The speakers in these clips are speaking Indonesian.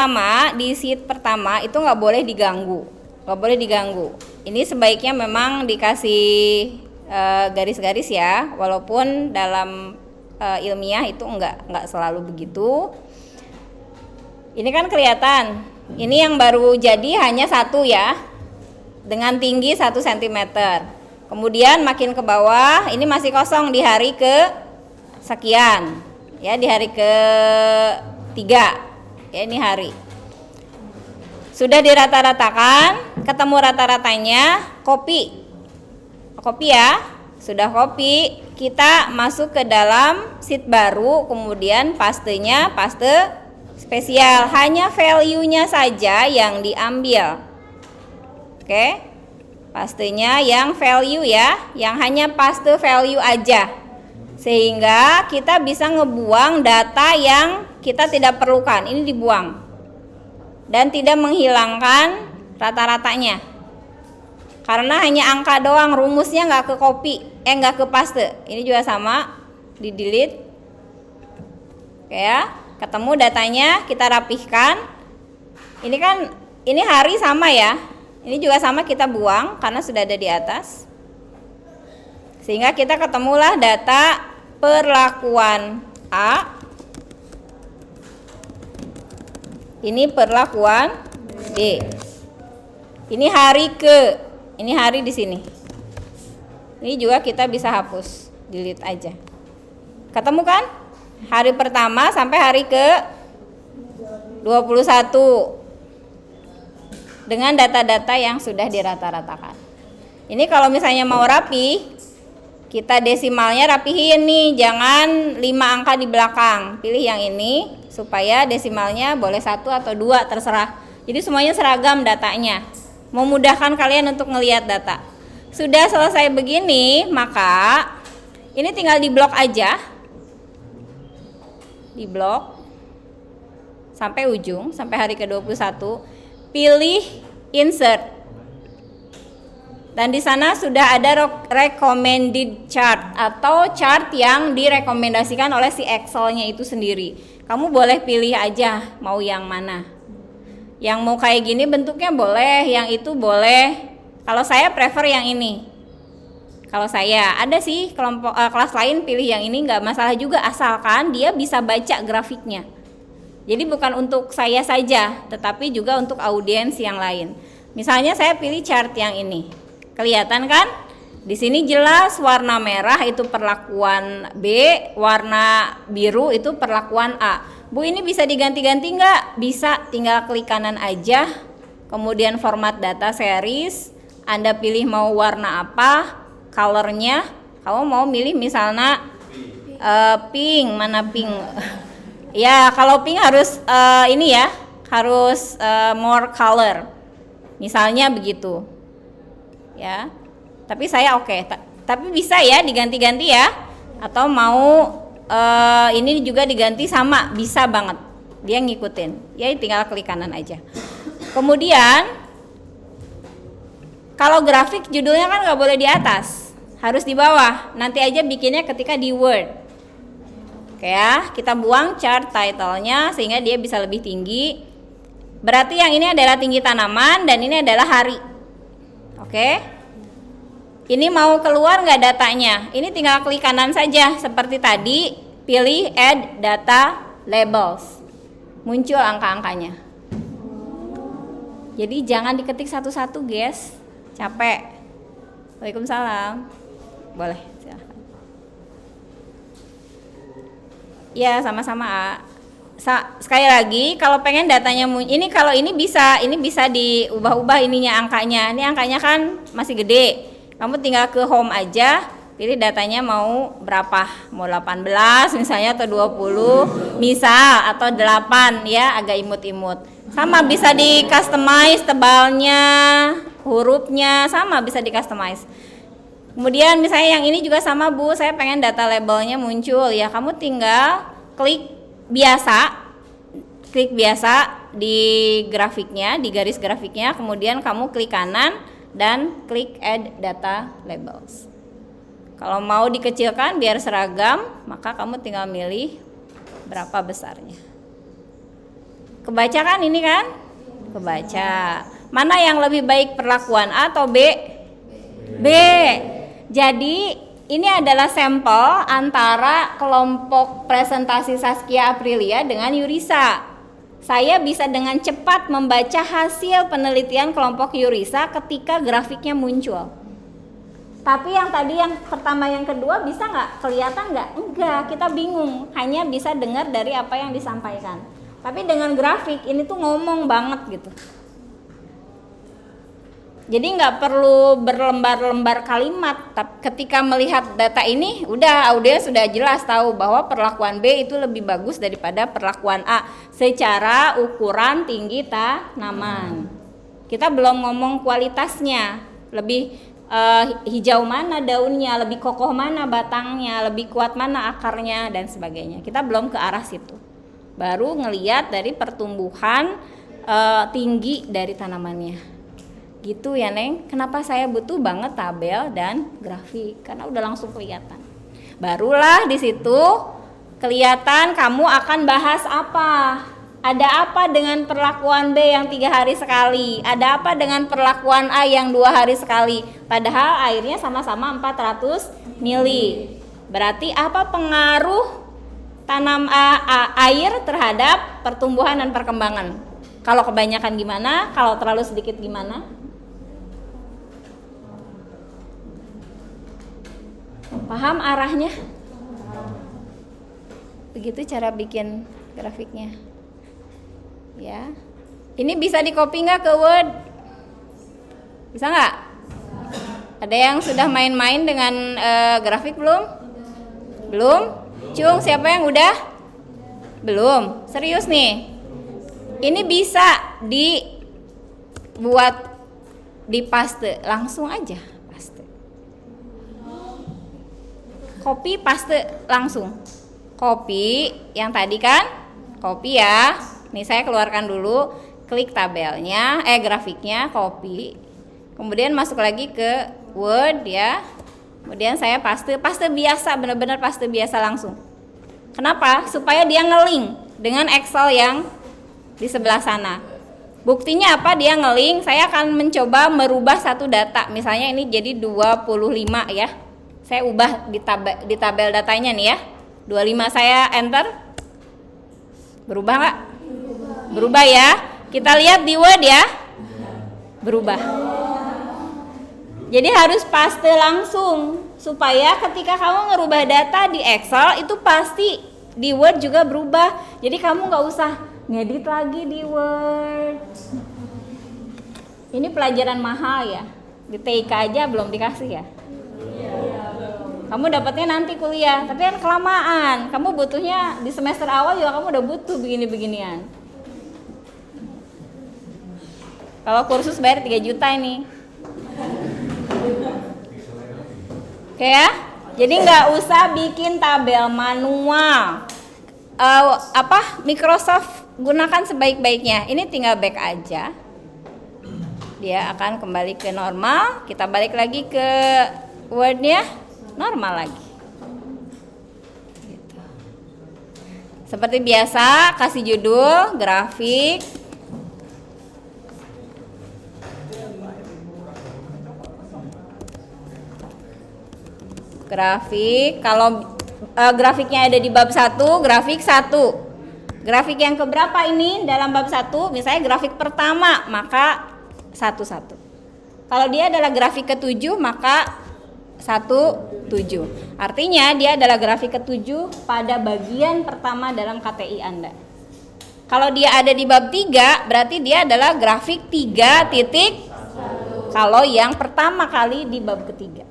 Pertama, di sheet pertama itu nggak boleh diganggu. Ini sebaiknya memang dikasih garis-garis ya, walaupun dalam ilmiah itu nggak selalu begitu. Ini kan kelihatan, ini yang baru jadi hanya satu ya, dengan tinggi 1 cm. Kemudian makin ke bawah, ini masih kosong di hari ke sekian, ya di hari ke 3. Ya, ini hari sudah dirata-ratakan, ketemu rata-ratanya, copy ya, sudah copy, kita masuk ke dalam sheet baru, kemudian pastenya paste spesial, hanya value-nya saja yang diambil. Oke, pastenya yang value ya, yang hanya paste value aja, sehingga kita bisa ngebuang data yang kita tidak perlukan, ini dibuang, dan tidak menghilangkan rata-ratanya, karena hanya angka doang, rumusnya nggak ke copy, nggak ke paste. Ini juga sama, di delete. Oke ya, ketemu datanya, kita rapihkan. Ini kan, ini hari sama ya, ini juga sama, kita buang karena sudah ada di atas, sehingga kita ketemulah data perlakuan A. Ini perlakuan D. Ini hari ke, ini hari di sini. Ini juga kita bisa hapus, delete aja. Ketemu kan? Hari pertama sampai hari ke 21 dengan data-data yang sudah dirata-ratakan. Ini kalau misalnya mau rapi, kita desimalnya rapihin nih, jangan 5 angka di belakang. Pilih yang ini supaya desimalnya boleh 1 atau 2, terserah. Jadi semuanya seragam datanya, memudahkan kalian untuk ngelihat data. Sudah selesai begini, maka ini tinggal di blok aja, di blok sampai ujung, sampai hari ke-21. Pilih insert, dan di sana sudah ada recommended chart atau chart yang direkomendasikan oleh si Excel-nya itu sendiri. Kamu boleh pilih aja mau yang mana. Yang mau kayak gini bentuknya boleh, yang itu boleh. Kalau saya prefer yang ini. Kalau saya, ada sih kelompok kelas lain pilih yang ini, nggak masalah juga, asalkan dia bisa baca grafiknya. Jadi bukan untuk saya saja, tetapi juga untuk audiens yang lain. Misalnya saya pilih chart yang ini. Kelihatan kan? Di sini jelas warna merah itu perlakuan B, warna biru itu perlakuan A. Bu, ini bisa diganti-ganti nggak? Bisa, tinggal klik kanan aja. Kemudian format data series, Anda pilih mau warna apa, colornya. Kamu mau milih misalnya pink, mana pink? Ya, kalau pink harus ini ya, harus more color. Misalnya begitu. Ya. Tapi saya oke. Tapi bisa ya diganti-ganti ya. Atau mau ini juga diganti sama, bisa banget. Dia ngikutin. Ya tinggal klik kanan aja. Kemudian kalau grafik judulnya kan nggak boleh di atas, harus di bawah. Nanti aja bikinnya ketika di Word. Oke ya, kita buang chart title-nya sehingga dia bisa lebih tinggi. Berarti yang ini adalah tinggi tanaman dan ini adalah hari. Oke. Ini mau keluar nggak datanya? Ini tinggal klik kanan saja seperti tadi, pilih Add Data Labels. Muncul angka-angkanya. Jadi jangan diketik satu-satu, guys. Capek. Waalaikumsalam. Boleh, silahkan. Ya, sama-sama. Sekali lagi, kalau pengen datanya ini, kalau ini bisa diubah-ubah ininya angkanya. Ini angkanya kan masih gede. Kamu tinggal ke home aja, pilih datanya mau berapa, mau 18 misalnya atau 20 misal, atau 8 ya, agak imut-imut. Sama bisa di customize tebalnya, hurufnya sama bisa di customize. Kemudian misalnya yang ini juga sama, Bu, saya pengen data labelnya muncul ya, kamu tinggal klik biasa di grafiknya, di garis grafiknya, kemudian kamu klik kanan dan klik Add Data Labels. Kalau mau dikecilkan biar seragam, maka kamu tinggal milih berapa besarnya. Kebaca kan ini kan? Kebaca. Mana yang lebih baik perlakuan A atau B? B. Jadi ini adalah sampel antara kelompok presentasi Saskia Aprilia dengan Yurisa. Saya bisa dengan cepat membaca hasil penelitian kelompok Yurisa ketika grafiknya muncul. Tapi yang tadi yang pertama yang kedua bisa nggak? Kelihatan nggak? Enggak, kita bingung. Hanya bisa dengar dari apa yang disampaikan. Tapi dengan grafik ini tuh ngomong banget gitu. Jadi nggak perlu berlembar-lembar kalimat. Ketika melihat data ini, udah audio sudah jelas tahu bahwa perlakuan B itu lebih bagus daripada perlakuan A secara ukuran tinggi tanaman. Kita belum ngomong kualitasnya, lebih hijau mana daunnya, lebih kokoh mana batangnya, lebih kuat mana akarnya dan sebagainya. Kita belum ke arah situ. Baru ngelihat dari pertumbuhan tinggi dari tanamannya. Gitu ya Neng, kenapa saya butuh banget tabel dan grafik, karena udah langsung kelihatan. Barulah di situ kelihatan kamu akan bahas apa. Ada apa dengan perlakuan B yang 3 hari sekali? Ada apa dengan perlakuan A yang 2 hari sekali? Padahal airnya sama-sama 400 mili. Berarti apa pengaruh tanam air terhadap pertumbuhan dan perkembangan? Kalau kebanyakan gimana? Kalau terlalu sedikit gimana? Paham arahnya? Begitu cara bikin grafiknya. Ya. Ini bisa di copy nggak ke Word? Bisa nggak? Ada yang sudah main-main dengan grafik belum? Belum? Cung, siapa yang udah? Belum? Serius nih? Ini bisa dibuat di paste langsung aja. Copy paste langsung. Copy yang tadi kan? Copy ya. Nih saya keluarkan dulu, klik tabelnya, grafiknya, copy. Kemudian masuk lagi ke Word ya. Kemudian saya paste biasa, benar-benar paste biasa langsung. Kenapa? Supaya dia nge-link dengan Excel yang di sebelah sana. Buktinya apa dia nge-link? Saya akan mencoba merubah satu data. Misalnya ini jadi 25 ya. Saya ubah di tabel datanya nih ya. 25 saya enter. Berubah nggak? Berubah ya. Kita lihat di Word ya. Berubah. Jadi harus paste langsung supaya ketika kamu ngerubah data di Excel itu pasti di Word juga berubah. Jadi kamu nggak usah ngedit lagi di Word. Ini pelajaran mahal ya. Di TIK aja belum dikasih ya. Kamu dapatnya nanti kuliah, tapi kan kelamaan. Kamu butuhnya di semester awal juga kamu udah butuh begini-beginian. Kalau kursus bayar 3 juta ini. Oke ya? Jadi nggak usah bikin tabel manual. Microsoft gunakan sebaik-baiknya. Ini tinggal back aja. Dia akan kembali ke normal. Kita balik lagi ke Word-nya. Normal lagi. Gitu. Seperti biasa, kasih judul, grafik. Grafik, kalau grafiknya ada di bab 1, grafik 1. Grafik yang keberapa ini dalam bab 1? Misalnya grafik pertama, maka 1-1. Kalau dia adalah grafik ke-7, maka 1-7. Artinya dia adalah grafik ke-7 pada bagian pertama dalam KTI Anda. Kalau dia ada di bab 3, berarti dia adalah grafik 3.1. Kalau yang pertama kali di bab ketiga.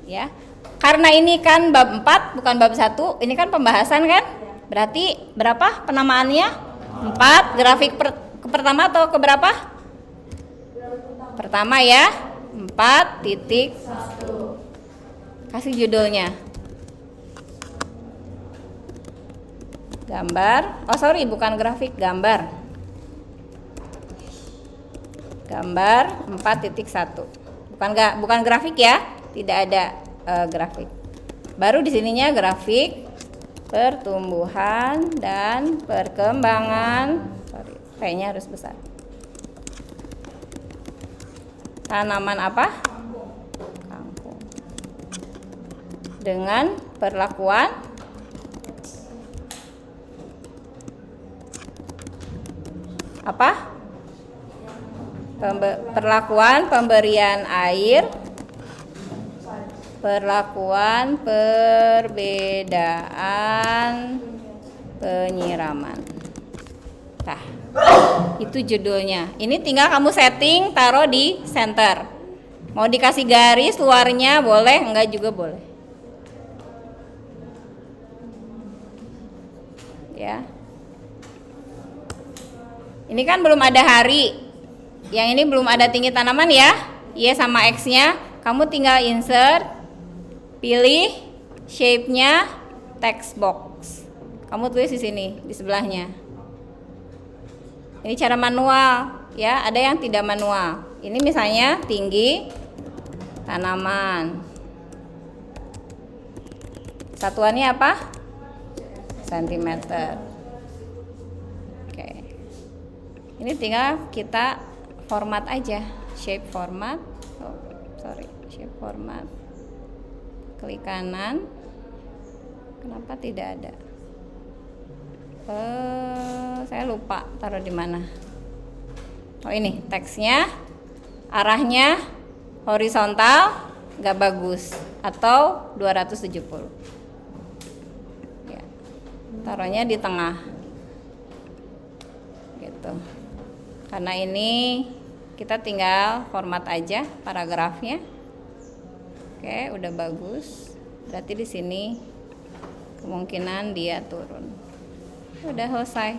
Ya. Karena ini kan bab 4 bukan bab 1, ini kan pembahasan kan? Berarti berapa penamaannya? 4. Grafik pertama atau keberapa? Pertama ya. 4.1. Kasih judulnya. Gambar. Oh sorry, bukan grafik, gambar. Gambar 4.1. Bukan grafik ya. Tidak ada grafik. Baru di sininya grafik pertumbuhan dan perkembangan. P-nya harus besar. Tanaman apa? Kangkung. Dengan perlakuan apa? Perlakuan pemberian air, perlakuan perbedaan penyiraman. Nah, itu judulnya. Ini tinggal kamu setting, taruh di center. Mau dikasih garis luarnya boleh, enggak juga boleh. Ya. Ini kan belum ada hari. Yang ini belum ada tinggi tanaman ya. Y sama X-nya. Kamu tinggal insert, pilih shape-nya text box. Kamu tulis di sini, di sebelahnya. Ini cara manual, ya. Ada yang tidak manual. Ini misalnya tinggi tanaman. Satuannya apa? Sentimeter. Oke. Ini tinggal kita format aja, shape format. Shape format. Klik kanan. Kenapa tidak ada? Saya lupa taruh di mana. Oh ini teksnya, arahnya horizontal, nggak bagus, atau 270. Ya. Taruhnya di tengah. Gitu. Karena ini kita tinggal format aja paragrafnya. Oke, udah bagus. Berarti di sini kemungkinan dia turun. Udah selesai.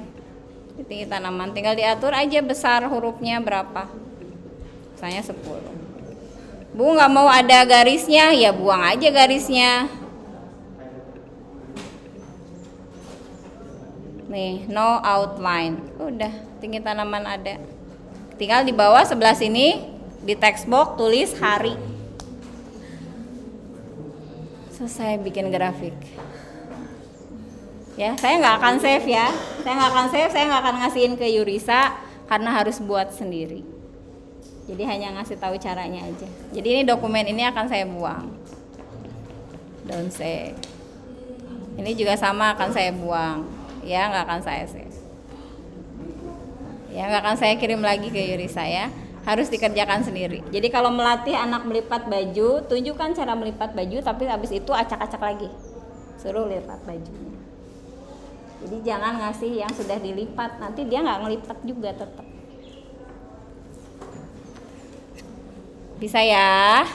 Di tinggi tanaman tinggal diatur aja besar hurufnya berapa. Misalnya 10. Bu nggak mau ada garisnya, ya buang aja garisnya. Nih, no outline. Udah, tinggi tanaman ada. Tinggal di bawah sebelah sini di text box tulis hari. Selesai bikin grafik. Ya, saya nggak akan save ya. Saya nggak akan ngasihin ke Yurisa karena harus buat sendiri. Jadi hanya ngasih tahu caranya aja. Jadi ini dokumen ini akan saya buang. Don't save. Ini juga sama akan saya buang. Ya, nggak akan saya save. Ya, nggak akan saya kirim lagi ke Yurisa ya. Harus dikerjakan sendiri. Jadi kalau melatih anak melipat baju, tunjukkan cara melipat baju, tapi habis itu acak-acak lagi. Suruh lipat bajunya. Jadi jangan ngasih yang sudah dilipat, nanti dia nggak ngelipat juga tetap. Bisa ya?